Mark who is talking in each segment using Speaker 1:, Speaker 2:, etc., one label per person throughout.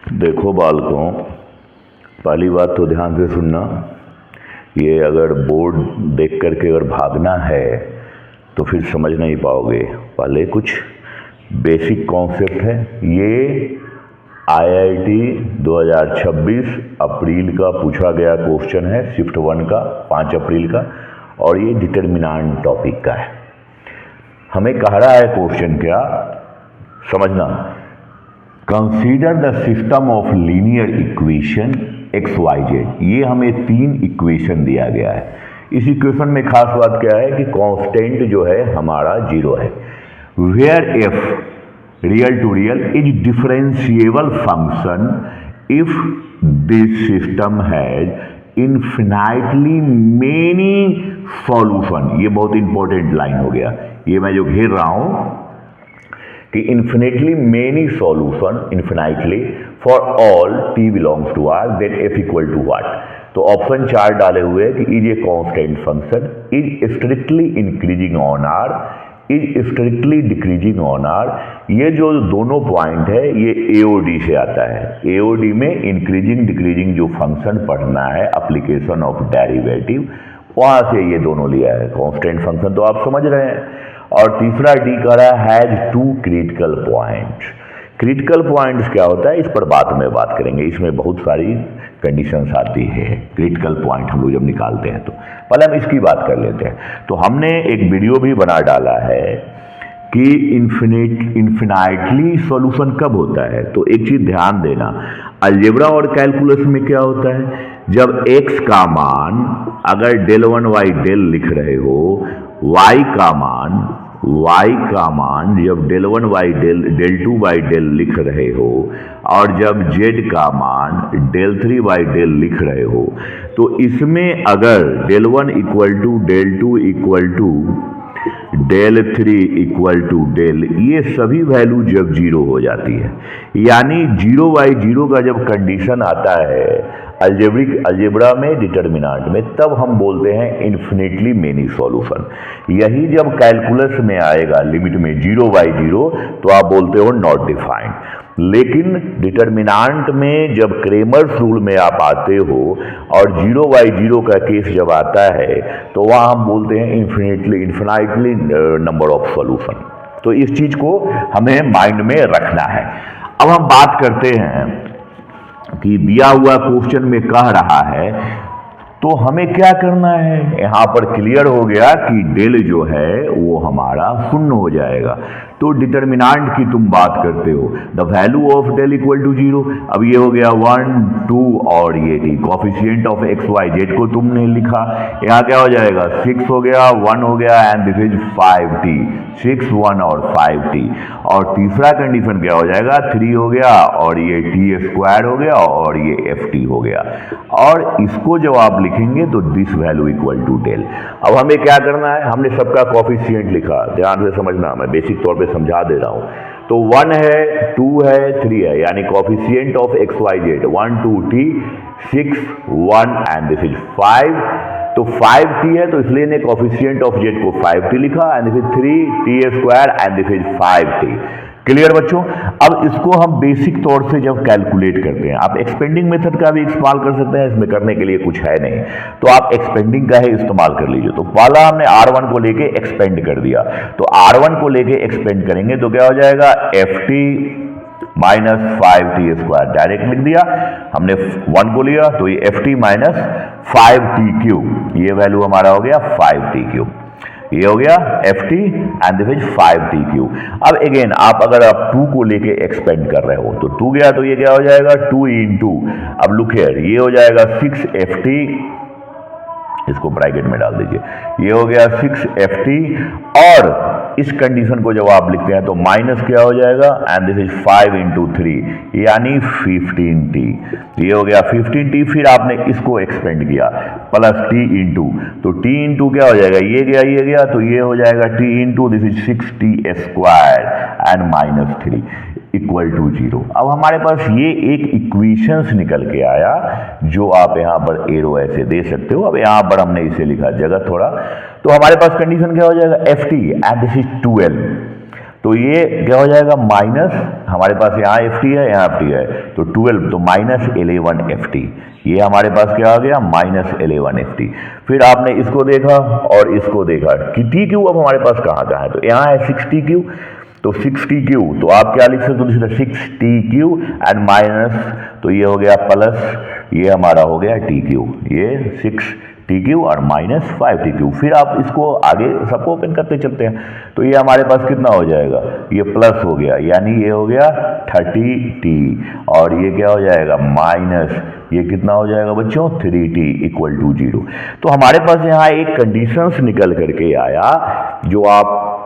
Speaker 1: देखो बालकों, पहली बात तो ध्यान से सुनना। ये अगर बोर्ड देख करके अगर भागना है तो फिर समझ नहीं पाओगे। पहले कुछ बेसिक कॉन्सेप्ट है। ये IIT 2026 अप्रैल का पूछा गया क्वेश्चन है, शिफ्ट 1 का 5 अप्रैल का, और ये डिटरमिनेंट टॉपिक का है। हमें कह रहा है क्वेश्चन क्या, समझना। Consider the system of linear equation XYZ। ये हमें 3 इक्वेशन दिया गया है। इस इक्वेशन में खास बात क्या है कि कांस्टेंट जो है हमारा 0 है। Where f real to real is differentiable function if this system has infinitely many solution. ये बहुत इंपॉर्टेंट लाइन हो गया। ये मैं जो घेर रहा हूं कि infinitely many solution, infinitely for all t belongs to r, then f equal to what. तो ऑप्शन 4 डाले हुए हैं कि is a constant function, is strictly increasing on r, is strictly decreasing on r। ये जो दोनों पॉइंट है ये AOD से आता है। AOD में इंक्रीजिंग डिक्रीजिंग जो फंक्शन पढ़ना है, एप्लीकेशन ऑफ डेरिवेटिव, वहां से ये दोनों लिया है। कांस्टेंट फंक्शन तो आप समझ रहे हैं। और तीसरा डी कह रहा है has 2 critical points. Critical points क्या होता है, इस पर बाद में बात करेंगे। इसमें बहुत सारी कंडीशंस आती है क्रिटिकल पॉइंट हम लोग जब निकालते हैं तो। पहले हम इसकी बात कर लेते हैं। तो हमने एक वीडियो भी बना डाला है कि इन्फिनाइटली सॉल्यूशन कब होता है। तो एक चीज ध्यान देना, अलजेब्रा और कैलकुलस में क्या होता है, जब x का मान अगर del 1 y del लिख रहे हो, y का मान जब del 1 y del 2 y del लिख रहे हो, और जब z का मान del 3 y del लिख रहे हो, तो इसमें अगर del 1 equal to del 2 equal to del 3 equal to del, ये सभी वैल्यू जब 0 हो जाती है, यानी 0/0 का जब कंडीशन आता है अलजेब्रा में, डिटरमिनेंट में, तब हम बोलते हैं इन्फिनिटली मेनी सॉल्यूशन। यही जब कैलकुलस में आएगा लिमिट में 0/0, तो आप बोलते हो नॉट डिफाइंड। लेकिन डिटरमिनेंट में जब क्रेमर्स रूल में आप आते हो और 0/0 का केस जब आता है, तो वहाँ हम बोलते हैं इन्फिनाइटली नंबर ऑफ सॉल्यूशन। तो इस चीज को हमें माइंड में रखना है। अब हम बात करते हैं कि दिया हुआ क्वेश्चन में कह रहा है तो हमें क्या करना है। यहां पर क्लियर हो गया कि डेल जो है वो हमारा 0 हो जाएगा। तो डिटरमिनेंट की तुम बात करते हो, the value of del equal to 0। अब ये हो गया 1, 2 और ये टी, कॉफिशिएंट ऑफ XYZ को तुमने लिखा। यहाँ क्या हो जाएगा, 6 हो गया, 1 हो गया, एंड दिस इज 5t, 6, 1 और 5t। और तीसरा कंडीशन क्या हो जाएगा, 3 हो गया, और ये t² हो गया, और ये ft हो गया। और इसको जब आप लिखेंगे तो this value equal to del. अब हमें क्या करना है, हमने सबका कॉफिशिएंट लिखा, ध्यान से समझना, मैं बेसिक तौर पे समझा दे रहा हूं। तो 1 है, 2 है, 3 है, यानी coefficient of XYZ 1, 2, t, 6, 1 and this is 5। तो 5t है, तो इसलिए ने कॉफिशिएंट ऑफ z को 5t लिखा, and this is 3t² and this is 5t। Clear बच्चों। अब इसको हम बेसिक तौर से जब कैलकुलेट करते हैं, आप एक्सपेंडिंग मेथड का भी इस्तेमाल कर सकते हैं, इसमें करने के लिए कुछ है नहीं, तो आप एक्सपेंडिंग का ही इस्तेमाल कर लीजिए। तो पहला हमने R1 को लेके एक्सपेंड कर दिया, तो R1 को लेके एक्सपेंड करेंगे तो क्या हो जाएगा, ft माइनस 5t² डायरेक्ट लिख दिया। हमने 1 को लिया तो ये ft माइनस 5t³, ये वैल्यू हमारा हो गया 5t³। ये हो गया ft and this is 5t³। अब अगेन आप अगर आप 2 को लेके एक्सपेंड कर रहे हो, तो 2 गया तो ये क्या हो जाएगा, 2 into, अब लुक हियर, ये हो जाएगा 6ft, इसको ब्रैकेट में डाल दीजिए, ये हो गया 6ft। और इस कंडीशन को जब आप लिखते हैं तो माइनस क्या हो जाएगा, एंड दिस इज 5 into 3 यानी 15t। ये हो गया 15t। फिर आपने इसको एक्सपेंड किया प्लस t इंटू, तो t इंटू क्या हो जाएगा, ये गया, तो ये हो जाएगा t into this is 6t² and minus 3 equal to 0। अब हमारे पास ये एक इक्वेशंस निकल के आया जो आप यहाँ पर एरो ऐसे दे सकते हो। अब यहाँ पर हमने इसे लिखा जगह थोड़ा, तो हमारे पास कंडीशन क्या हो जाएगा, ft एंड दिस इज 12। तो ये क्या हो जाएगा माइनस, हमारे पास यहाँ एफ टी है यहाँ एफ टी है, तो 12 तो माइनस 11 एफ टी, ये हमारे पास क्या आ गया माइनस 11 एफ टी। फिर आपने इसको देखा और इसको देखा कि टी क्यू अब हमारे पास कहाँ कहाँ है, तो यहाँ है 6 क्यू, तो 6 क्यू तो आप क्या लिख सकते हो 6 क्यू एंड माइनस, तो ये हो गया प्लस, ये हमारा हो गया टी क्यू, ये 6 क्यू और माइनस 5 क्यू। फिर आप इसको आगे सबको ओपन करते चलते हैं, तो ये हमारे पास कितना हो जाएगा, ये प्लस हो गया, यानी ये हो गया 30t, और ये क्या हो जाएगा माइनस, ये कितना हो जाएगा बच्चों 3t इक्वल टू 0। तो हमारे पास यहाँ एक कंडीशंस निकल करके आया जो आप,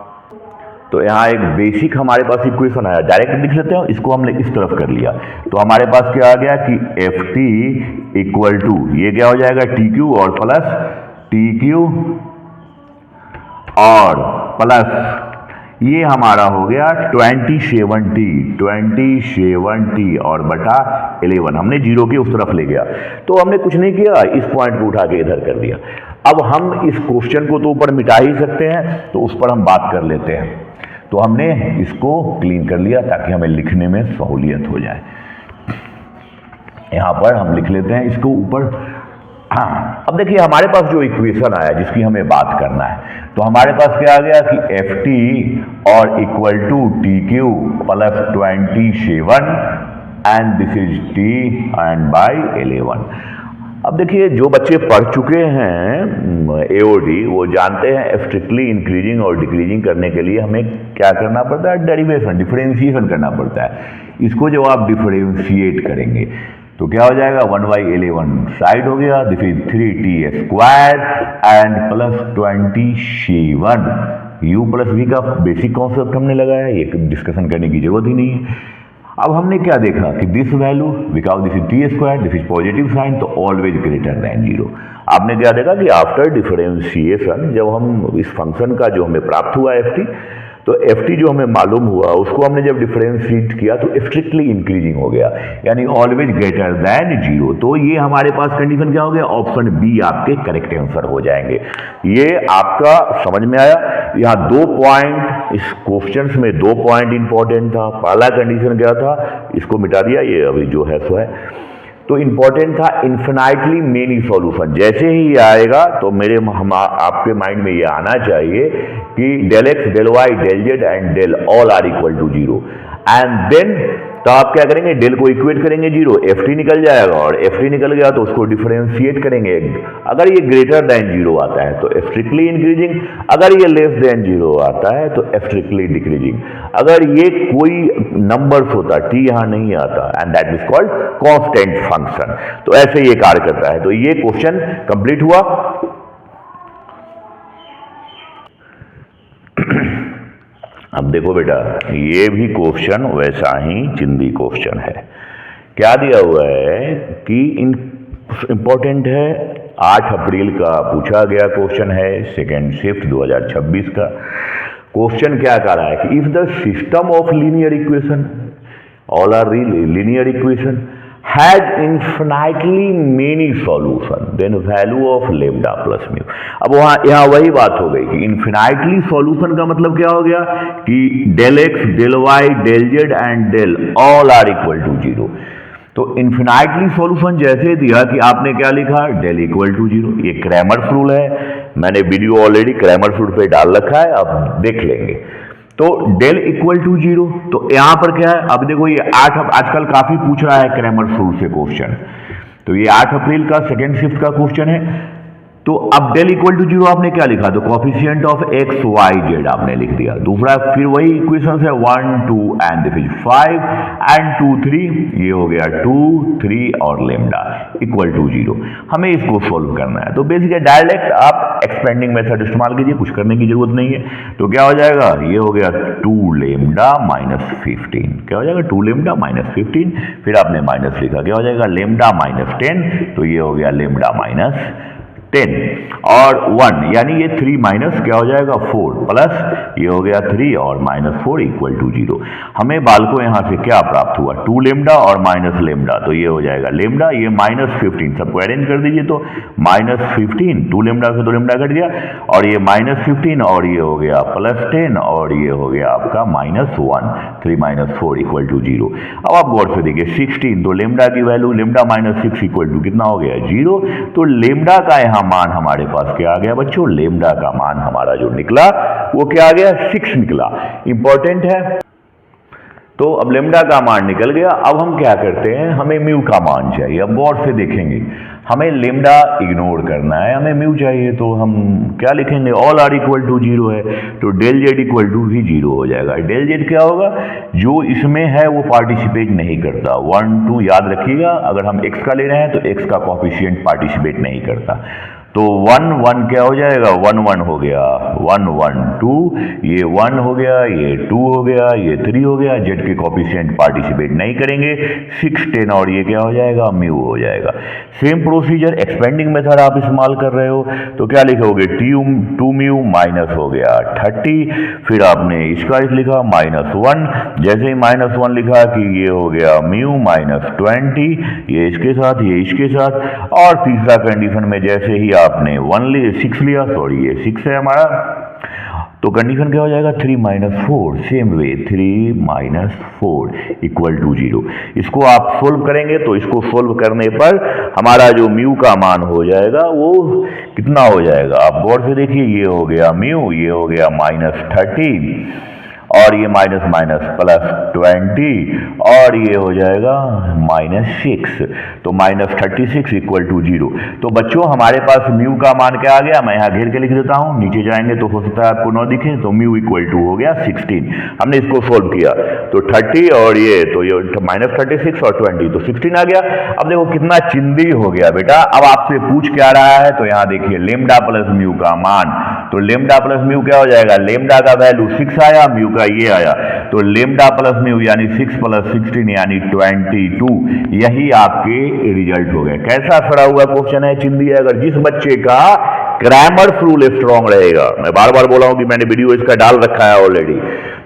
Speaker 1: तो यहाँ एक बेसिक हमारे पास इक्वेशन आया, डायरेक्ट लिख लेते हैं, इसको हमने इस तरफ कर लिया, तो हमारे पास क्या आ गया कि एफ टी इक्वल टू, ये क्या हो जाएगा टी क्यू और प्लस टी क्यू और प्लस ये हमारा हो गया 27t और बटा 11, हमने 0 के उस तरफ ले गया, तो हमने कुछ नहीं किया, इस पॉइंट को उठा के इधर कर दिया। अब हम इस क्वेश्चन को तो ऊपर मिटा ही सकते हैं, तो उस पर हम बात कर लेते हैं। तो हमने इसको क्लीन कर लिया ताकि हमें लिखने में सहूलियत हो जाए। यहाँ पर हम लिख लेते हैं इसको ऊपर। हाँ, अब देखिए हमारे पास जो इक्वेशन आया जिसकी हमें बात करना है, तो हमारे पास क्या आ गया कि एफ टी और equal to T Q plus 27 and this is T and by 11। अब देखिए जो बच्चे पढ़ चुके हैं एओडी वो जानते हैं स्ट्रिक्टली इंक्रीजिंग और डिक्रीजिंग करने के लिए हमें क्या करना पड़ता है, डेरिवेशन डिफरेंशिएशन करना पड़ता है। इसको जब आप डिफरेंशिएट करेंगे तो क्या हो जाएगा 1/11 साइड हो गया, this is 3t² and plus 27 u plus v का बेसिक कॉन्सेप्ट हमने लगाया, ये डिस्कशन करने की जरूरत ही नहीं है। अब हमने क्या देखा कि this value because this is t², this is positive sign, तो ऑलवेज ग्रेटर देन 0। आपने क्या देखा कि आफ्टर डिफरेंशिएशन जब हम इस फंक्शन का जो हमें प्राप्त हुआ एफ टी, तो एफ टी जो हमें मालूम हुआ उसको हमने जब डिफरेंशिएट किया तो स्ट्रिक्टली इंक्रीजिंग हो गया, यानी ऑलवेज ग्रेटर देन 0। तो ये हमारे पास कंडीशन क्या हो गया, ऑप्शन बी आपके करेक्ट आंसर हो जाएंगे। ये आपका समझ में आया। यहाँ 2 पॉइंट इस क्वेश्चंस में 2 पॉइंट इंपॉर्टेंट था। पहला कंडीशन क्या था, इसको मिटा दिया, ये अभी जो है सो है। तो इंपॉर्टेंट था इन्फिनाइटली मेनी सॉल्यूशन। जैसे ही ये आएगा तो आपके माइंड में ये आना चाहिए कि del x del Y del Z and del all are equal to 0 and then तो आप क्या करेंगे, डेल को इक्वेट करेंगे 0, एफ टी निकल जाएगा और एफ टी निकल गया तो उसको डिफरेंशिएट करेंगे। अगर ये ग्रेटर देन 0 आता है तो स्ट्रिक्टली इंक्रीजिंग, अगर ये लेस देन 0 आता है तो स्ट्रिक्टली डिक्रीजिंग। अगर ये कोई नंबर्स होता, टी यहाँ नहीं आता, and that is called constant function. तो ऐसे ये कार्य करता है। तो ये क्वेश्चन कंप्लीट हुआ। अब देखो बेटा, ये भी क्वेश्चन वैसा ही चिंदी क्वेश्चन है। क्या दिया हुआ है कि इंपॉर्टेंट है, 8 अप्रैल का पूछा गया क्वेश्चन है, सेकेंड शिफ्ट 2026 का। क्वेश्चन क्या कह रहा है कि if the system of linear equation, all are linear equation has infinitely many solution, then value of lambda plus mu। अब यहाँ वही बात हो गई कि infinitely solution का मतलब क्या हो गया कि del x del Y del Z and del all are equal to 0। तो इन्फिनाइटली सॉल्यूशन जैसे दिया कि आपने क्या लिखा, डेल इक्वल टू 0। ये क्रैमर्स रूल है, मैंने वीडियो ऑलरेडी क्रैमर्स रूल पे डाल रखा है, अब देख लेंगे। तो डेल इक्वल टू 0, तो यहां पर क्या है, अब देखो ये 8 आजकल काफी पूछ रहा है क्रैमर्स रूल से क्वेश्चन। तो ये 8 अप्रैल का सेकेंड शिफ्ट का क्वेश्चन है। तो अब डेल इक्वल टू 0 आपने क्या लिखा, तो coefficient of X Y Z आपने लिख दिया। दूसरा फिर वही इक्वेशन है 1 2 एंड दिस इज 5 एंड 2 3, ये हो गया 2 3 और लेमडा इक्वल टू 0। हमें इसको सोल्व करना है। तो बेसिकली डायरेक्ट आप एक्सपेंडिंग मेथड इस्तेमाल कीजिए, कुछ करने की जरूरत नहीं है। तो क्या हो जाएगा, ये हो गया 2 लेमडा माइनस 15, क्या हो जाएगा 2 लेमडा माइनस 15, फिर आपने माइनस लिखा, क्या हो जाएगा लेमडा माइनस 10, तो ये हो गया लेमडा माइनस 10 और 1, यानी ये 3 माइनस क्या हो जाएगा 4 प्लस ये हो गया 3 और -4 इक्वल टू 0। हमें बालको यहाँ से क्या प्राप्त हुआ 2 लेमडा और माइनस लेमडा, तो ये हो जाएगा लेमडा, ये -15, सबको अरेंज कर दीजिए तो -15, 2 लेमडा से 2 लेमडा कट गया और ये -15 और ये हो गया +10 और ये हो गया आपका -1, 3 - 4 इक्वल टू 0। अब आप गौर से देखिए 16, तो लेमडा की वैल्यू लेमडा -6 इक्वल टू कितना हो गया 0, तो लेमडा का यहाँ मान हमारे पास क्या आ गया बच्चों, लेमडा का मान हमारा जो निकला वो क्या आ गया 6 निकला। इंपॉर्टेंट है। तो अब लेमडा का मान निकल गया, अब हम क्या करते हैं, हमें म्यू का मान चाहिए। अब गौर से देखेंगे, हमें लेमडा इग्नोर करना है, हमें म्यू चाहिए, तो हम क्या लिखेंगे, ऑल आर इक्वल टू 0 है, तो डेल जेड इक्वल टू भी 0 हो जाएगा। डेल जेड क्या होगा, जो इसमें है वो पार्टिसिपेट नहीं करता। 1 2 याद रखिएगा, अगर हम x का ले रहे हैं तो x का कॉफिशिएंट पार्टिसिपेट नहीं करता, तो 1 1 क्या हो जाएगा, 1 1 हो गया, 1 1 2, ये 1 हो गया, ये 2 हो गया, ये 3 हो गया, जेड के कॉफिशिएंट पार्टिसिपेट नहीं करेंगे, 6 10 और ये क्या हो जाएगा, म्यू हो जाएगा। सेम प्रोसीजर एक्सपेंडिंग मेथड आप इस्तेमाल कर रहे हो, तो क्या लिखोगे 2 म्यू माइनस हो गया 30, फिर आपने इसका लिखा -1, जैसे ही -1 लिखा कि ये हो गया म्यू -20, ये इसके साथ, ये इसके साथ, और तीसरा कंडीशन में जैसे ही आपने 6 लिया, सॉरी ये 6 है हमारा, तो कंडीशन क्या हो जाएगा 3 - 4, सेम वे 3 - 4 इक्वल टू 0। इसको आप सोल्व करेंगे तो इसको सोल्व करने पर हमारा जो म्यू का मान हो जाएगा वो कितना हो जाएगा, आप गौर से देखिए, ये हो गया म्यू, ये हो गया -30 और ये माइनस +20 और ये हो जाएगा -6, तो -36 इक्वल टू 0। तो बच्चों हमारे पास म्यू का मान क्या आ गया, मैं यहाँ घेर के लिख देता हूँ, नीचे जाएंगे तो हो सकता है आपको 9 दिखे, तो म्यू इक्वल टू हो गया 16। हमने इसको सोल्व किया तो 30 और ये तो ये -36 और 20, तो 16 आ गया। अब देखो कितना चिंदी हो गया बेटा। अब आपसे पूछ क्या रहा है, तो यहाँ देखिए लेमडा प्लस म्यू का मान, तो लेमडा प्लस म्यू क्या हो जाएगा, लेमडा का वैल्यू 6 आया, म्यू का ये आया, तो लेमडा प्लस म्यू यानी 6 + 16 यानी 22, यही आपके रिजल्ट हो गए। कैसा सड़ा हुआ क्वेश्चन है, चिंदी है। अगर जिस बच्चे का क्रैमर्स रूल स्ट्रांग रहेगा, मैं बार बार बोला हूं कि मैंने वीडियो इसका डाल रखा है ऑलरेडी,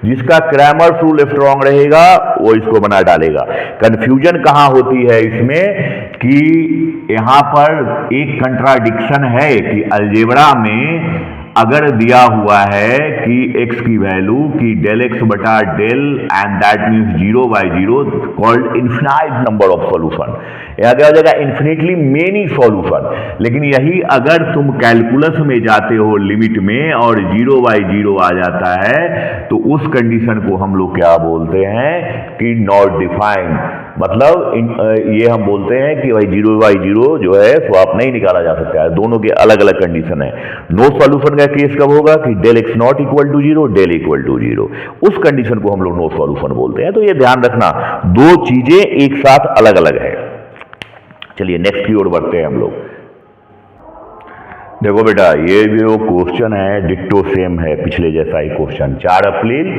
Speaker 1: जिसका क्रैमर्स रूल स्ट्रांग रहेगा वो इसको बना डालेगा। कंफ्यूजन कहां होती है इसमें कि यहां पर एक कंट्राडिक्शन है कि अलजेब्रा में अगर दिया हुआ है कि x की वैल्यू कि डेल x बटा del and that means 0/0 called infinite number of solution, यह क्या हो जाएगा इन्फिनिटली मेनी सॉल्यूशन। लेकिन यही अगर तुम कैलकुलस में जाते हो लिमिट में और 0/0 आ जाता है तो उस कंडीशन को हम लोग क्या बोलते हैं कि नॉट डिफाइंड, मतलब ये हम बोलते हैं कि भाई 0/0 जो है स्वैप नहीं निकाला जा सकता है। दोनों के अलग अलग कंडीशन है। नो सॉल्यूशन का केस कब होगा कि del x not equal to 0, del equal to 0, उस कंडीशन को हम लोग नो सॉल्यूशन बोलते हैं। तो ये ध्यान रखना, दो चीजें एक साथ अलग अलग है। चलिए नेक्स्ट की ओर बढ़ते हैं हम लोग। देखो बेटा ये जो क्वेश्चन है डिट्टो सेम है पिछले जैसा ही क्वेश्चन, 4 अप्रैल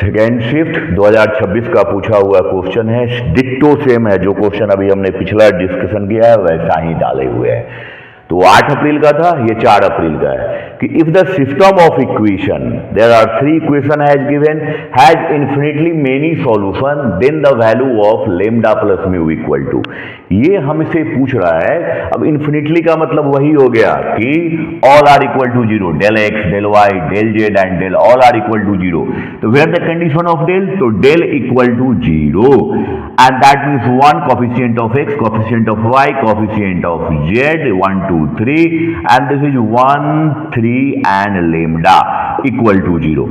Speaker 1: सेकेंड शिफ्ट 2026 का पूछा हुआ क्वेश्चन है, डिट्टो सेम है। जो क्वेश्चन अभी हमने पिछला डिस्कशन किया है वैसा ही डाले हुए हैं। तो 8 अप्रैल का था, ये 4 अप्रैल का है कि if the system of equation there are 3 equation has given has infinitely many solution then the value of lambda plus mu equal to, ये हमसे पूछ रहा है। अब इन्फिनिटली का मतलब वही हो गया कि all are equal to 0, del x del y del z and del all are equal to 0। तो where the condition of del, तो del equal to 0 and that means 1 coefficient of x, coefficient of y, coefficient of z, 1 2 3 and this is 1 3 and lambda equal to 0।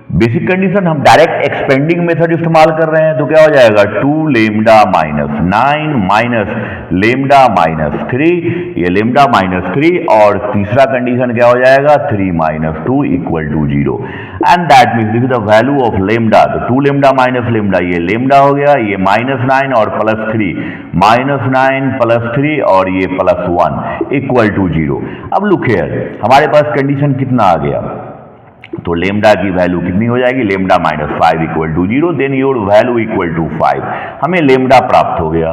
Speaker 1: Basic condition हम direct expanding method इस्तेमाल कर रहे हैं, तो क्या हो जाएगा 2 लेमडा -9 माइनस लेमडा -3, ये लेमडा -3 और तीसरा कंडीशन क्या हो जाएगा 3 - 2 equal to 0 and that means this is the value of lambda. तो 2 लेमडा माइनस लेमडा, ये लेमडा हो गया, ये -9 और +3, -9 +3 और ये +1 इक्वल टू 0। अब लुक हियर हमारे पास कंडीशन कितना आ गया, तो लेमडा की वैल्यू कितनी हो जाएगी, lambda -5 equal to 0, then your value equal to 5। हमें लेमडा प्राप्त हो गया।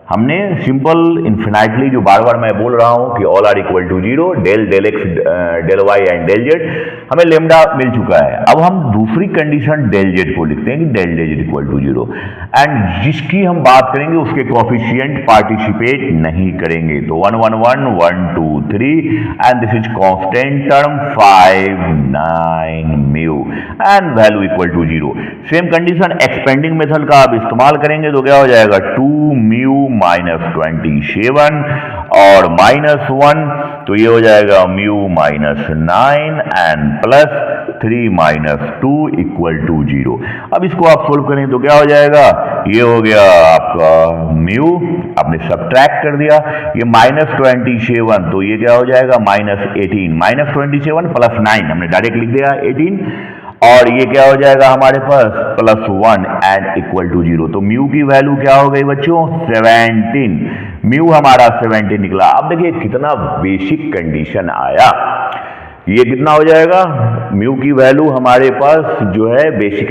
Speaker 1: हमने सिंपल इन्फिनाइटली जो बार बार मैं बोल रहा हूं कि all are equal to zero, del x del Y and del Z, हमें लेमडा मिल चुका है। अब हम दूसरी कंडीशन डेल जेड को लिखते हैं कि del Z equal to zero, and जिसकी हम बात करेंगे उसके कोफिशिएंट पार्टिसिपेट नहीं करेंगे। तो 1 1 1 1 2 3 and this is constant term 5 9 mu and value equal to zero. Same condition expanding method का आप इस्तेमाल करेंगे तो क्या हो जाएगा 2 म्यू माइनस 27 और -1, तो ये हो जाएगा mu minus 9 and plus 3 minus 2 equal to zero. अब इसको आप सोल्व करें तो क्या हो जाएगा, ये हो गया आपका म्यू, आपने सब्ट्रैक्ट कर दिया, ये -27 तो ये क्या हो जाएगा -18, -27 प्लस 9 हमने डायरेक्ट लिख दिया 18, और ये क्या हो जाएगा हमारे पास +1 एंड इक्वल टू जीरो। तो म्यू की वैल्यू क्या हो गई बच्चों 17, म्यू हमारा 17 निकला। अब देखिए कितना बेसिक कंडीशन आया, ये कितना हो जाएगा, म्यू की वैल्यू हमारे पास जो है बेसिक।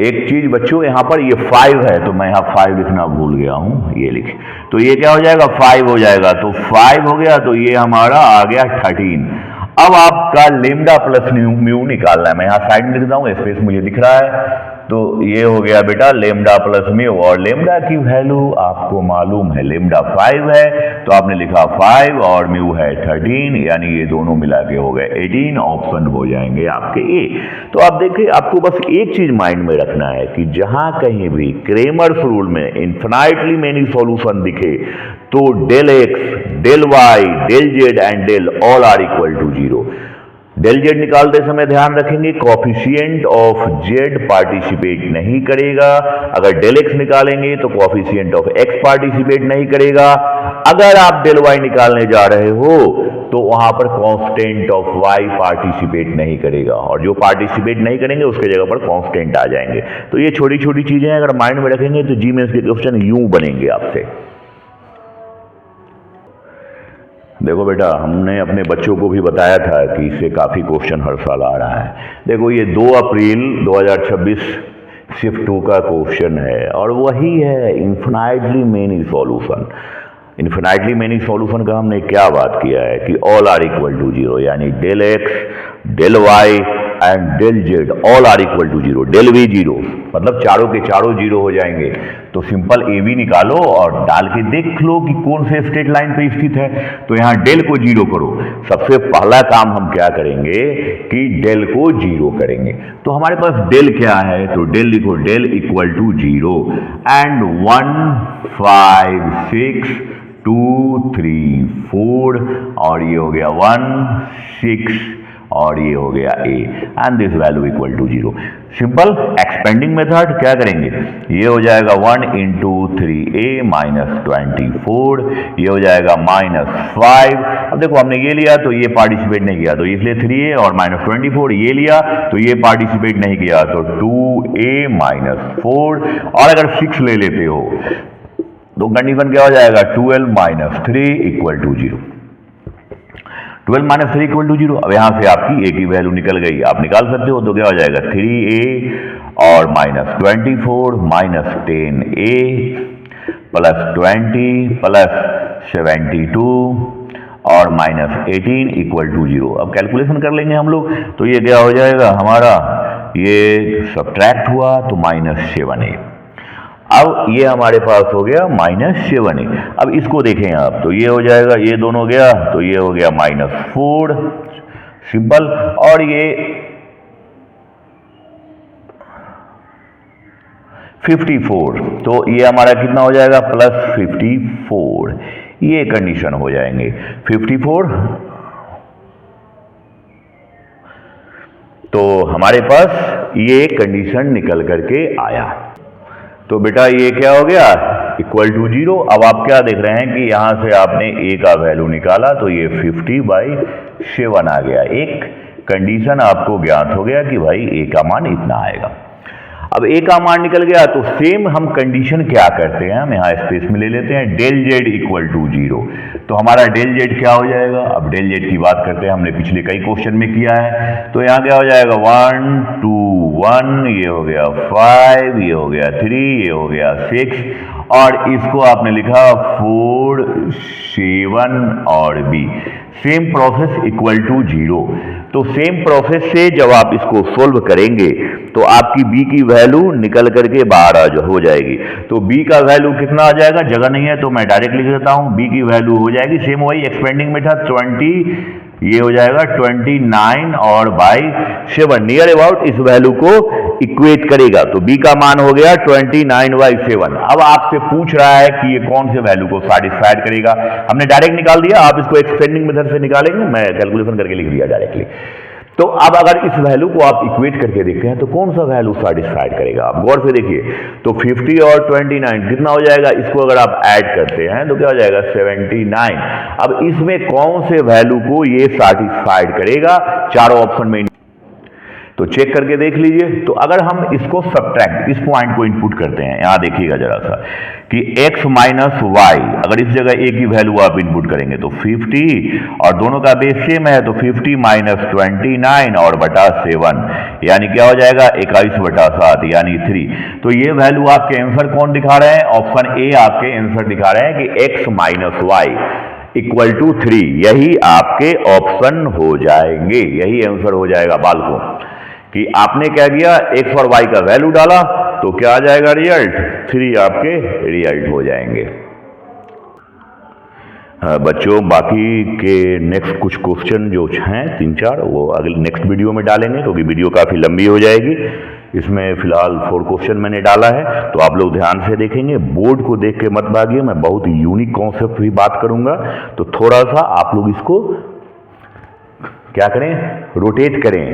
Speaker 1: एक चीज बच्चों यहाँ पर ये 5 है तो मैं यहाँ 5 लिखना भूल गया हूँ, ये लिखे, तो ये क्या हो जाएगा 5 हो जाएगा, तो 5 हो गया तो ये हमारा आ गया 13। अब आपका लेमडा प्लस म्यू निकालना है, मैं यहाँ साइड में लिखता हूँ, स्पेस मुझे दिख रहा है, तो ये हो गया बेटा लेमडा प्लस म्यू, और लेमडा की वैल्यू आपको मालूम है लेमडा 5 है, तो आपने लिखा 5 और म्यू है 13, यानी ये दोनों मिला के हो गए 18, ऑप्शन हो जाएंगे आपके ए। तो आप देखिए आपको बस एक चीज माइंड में रखना है कि जहां कहीं भी क्रेमर्स रूल में इन्फिनाइटली मेनी सॉल्यूशन दिखे तो del x, del Y, del Z and del all are equal to zero. Del Z निकालते समय ध्यान रखेंगे कॉफिशिएंट ऑफ जेड पार्टिसिपेट नहीं करेगा, अगर डेल एक्स निकालेंगे तो कॉफिशिएंट ऑफ एक्स पार्टिसिपेट नहीं करेगा, अगर आप डेल वाई निकालने जा रहे हो तो वहां पर कांस्टेंट ऑफ वाई पार्टिसिपेट नहीं करेगा, और जो पार्टिसिपेट नहीं करेंगे उसके जगह पर कांस्टेंट आ जाएंगे। तो ये छोटी छोटी चीजें अगर माइंड में रखेंगे तो जी मेंस के क्वेश्चन यूं बनेंगे आपसे। देखो बेटा हमने अपने बच्चों को भी बताया था कि इससे काफ़ी क्वेश्चन हर साल आ रहा है। देखो ये 2 अप्रैल 2026 शिफ्ट 2 का क्वेश्चन है, और वही है infinitely many solution. Infinitely many solution का हमने क्या बात किया है कि all are equal to zero, यानी del x, del Y and del z all are equal to zero, del भी जीरो, मतलब चारों के चारों जीरो हो जाएंगे। तो सिंपल ए बी निकालो और डाल के देख लो कि कौन से स्ट्रेट लाइन पे स्थित है, तो यहाँ डेल को जीरो करो। सबसे पहला काम हम क्या करेंगे कि डेल को जीरो करेंगे। तो हमारे पास डेल क्या है, तो डेल लिखो, del equal to zero and 1 5 6 2 3 4 और ये हो गया 1 6 और ये हो गया a and this value equal to zero. Simple expanding method क्या करेंगे, ये हो जाएगा 1 इंटू 3a माइनस 24, ये हो जाएगा -5। अब देखो हमने ये लिया तो ये पार्टिसिपेट नहीं किया, तो इसलिए 3a और -24, ये लिया तो ये पार्टिसिपेट नहीं किया, तो 2a -4, और अगर 6 ले लेते हो तो कंडीशन क्या हो जाएगा 12 - 3 equal to zero. 12 - 3 equal to zero. अब यहाँ से आपकी a की वैल्यू निकल गई, आप निकाल सकते हो, तो क्या हो जाएगा 3a और -24 -10a +20 +72 और -18 इक्वल टू जीरो। अब कैलकुलेशन कर लेंगे हम लोग, तो ये क्या हो जाएगा हमारा, ये सब्ट्रैक्ट हुआ तो -7a। अब ये हमारे पास हो गया -7a। अब इसको देखें आप, तो ये हो जाएगा, ये दोनों गया तो ये हो गया -4 सिंपल, और ये 54, तो ये हमारा कितना हो जाएगा +54, ये कंडीशन हो जाएंगे 54। तो हमारे पास ये कंडीशन निकल करके आया। तो बेटा ये क्या हो गया इक्वल टू जीरो। अब आप क्या देख रहे हैं कि यहां से आपने a का वैल्यू निकाला तो ये 50/7 आ गया। एक कंडीशन आपको ज्ञात हो गया कि भाई a का मान इतना आएगा। अब ए का मान निकल गया तो सेम हम कंडीशन क्या करते हैं, हम यहाँ स्पेस में ले लेते हैं डेल जेड इक्वल टू 0। तो हमारा डेल जेड क्या हो जाएगा, अब डेल जेड की बात करते हैं, हमने पिछले कई क्वेश्चन में किया है। तो यहाँ क्या हो जाएगा 1 2 1, ये हो गया 5, ये हो गया 3, ये हो गया 6, और इसको आपने लिखा 4 7 और B. Same process equal to 0। तो सेम प्रोसेस से जब आप इसको सोल्व करेंगे तो आपकी b की वैल्यू निकल करके बाहर हो जाएगी। तो b का वैल्यू कितना आ जाएगा, जगह नहीं है तो मैं डायरेक्ट लिख देता हूं, b की वैल्यू हो जाएगी सेम वही एक्सपेंडिंग मेथड 20, ये हो जाएगा 29 और बाई 7 नियर अबाउट इस वैल्यू को इक्वेट करेगा। तो b का मान हो गया 29/7। अब आपसे पूछ रहा है कि ये कौन से वैल्यू को सैटिस्फाइड करेगा, हमने डायरेक्ट निकाल दिया, आप इसको एक्सपेंडिंग मेथड से निकालेंगे, मैं कैलकुलेशन करके लिख दिया डायरेक्टली। तो अब अगर इस वैल्यू को आप इक्वेट करके देखते हैं तो कौन सा वैल्यू सैटिस्फाइड करेगा, आप गौर से देखिए। तो 50 और 29 कितना हो जाएगा, इसको अगर आप ऐड करते हैं तो क्या हो जाएगा 79। अब इसमें कौन से वैल्यू को ये सैटिस्फाइड करेगा, चारों ऑप्शन में तो चेक करके देख लीजिए। तो अगर हम इसको सब्ट्रैक्ट, इस पॉइंट को इनपुट करते हैं, यहां देखिएगा जरा सा कि x माइनस वाई, अगर इस जगह a की वैल्यू आप इनपुट करेंगे तो 50, और दोनों का बेस सेम है तो 50 माइनस 29 और बटा 7, यानी क्या हो जाएगा 21/7 यानी 3। तो ये वैल्यू आपके आंसर कौन दिखा रहे हैं, ऑप्शन ए आपके आंसर दिखा रहे हैं कि x minus Y equal to 3, यही आपके ऑप्शन हो जाएंगे, यही आंसर हो जाएगा बालकों। कि आपने क्या किया, x और y का वैल्यू डाला तो क्या आ जाएगा रिजल्ट, 3 आपके रिजल्ट हो जाएंगे। बच्चों बाकी के नेक्स्ट कुछ क्वेश्चन जो हैं 3-4 वो अगले नेक्स्ट वीडियो में डालेंगे, क्योंकि वीडियो काफ़ी लंबी हो जाएगी। इसमें फिलहाल 4 क्वेश्चन मैंने डाला है, तो आप लोग ध्यान से देखेंगे, बोर्ड को देख के मत भागिए, मैं बहुत यूनिक कॉन्सेप्ट भी बात करूंगा। तो थोड़ा सा आप लोग इसको क्या करें, रोटेट करें,